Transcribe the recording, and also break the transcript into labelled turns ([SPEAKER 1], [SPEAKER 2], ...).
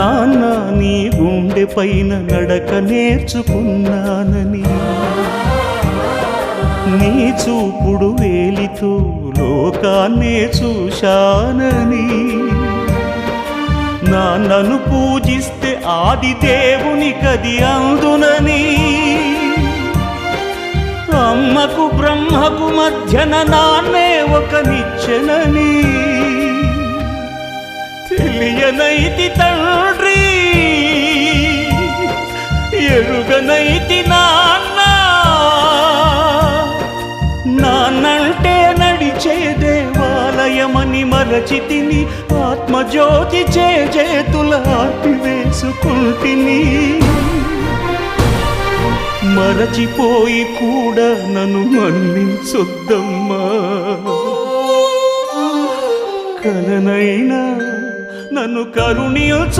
[SPEAKER 1] నాన్న నీ గుండె పైన నడక నేర్చుకున్నానని, నీ చూపుడు వేలితో లోకాన్నే చూశానని, నాన్నను పూజిస్తే ఆది దేవుని కది అందునని, అమ్మకు బ్రహ్మకు మధ్యన నాన్నే ఒక నిచ్చెనని తెలియనైతి తండ్రి, ఎరుగనైతి నాన్న. నాన్నంటే నడిచే దేవాలయమని మరచితిని, ఆత్మజ్యోతి చేతుల ఆర్పివేసుకుంటిని. మరచిపోయి కూడా నన్ను మన్నించొద్దమ్మా, కలనైనా నన్ను కరుణించ